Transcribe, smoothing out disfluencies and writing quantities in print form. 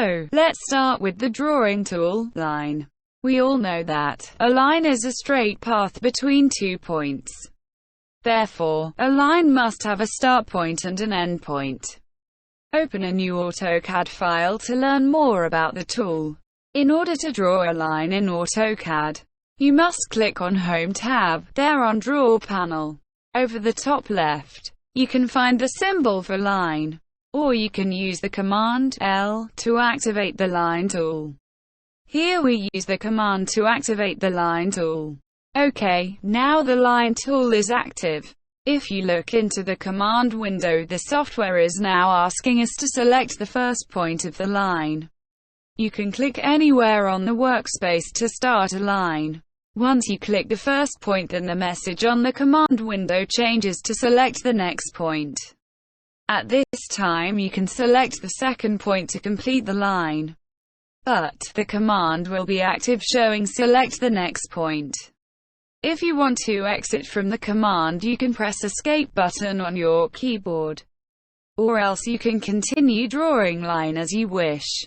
So, let's start with the drawing tool, line. We all know that a line is a straight path between 2 points. Therefore, a line must have a start point and an end point. Open a new AutoCAD file to learn more about the tool. In order to draw a line in AutoCAD, you must click on Home tab, there on Draw panel. Over the top left, you can find the symbol for line, or you can use the command L to activate the line tool. Here we use the command to activate the line tool. Okay, now the line tool is active. If you look into the command window, the software is now asking us to select the first point of the line. You can click anywhere on the workspace to start a line. Once you click the first point, then the message on the command window changes to select the next point. At this time you can select the second point to complete the line. But the command will be active showing select the next point. If you want to exit from the command, you can press Escape button on your keyboard. Or else you can continue drawing line as you wish.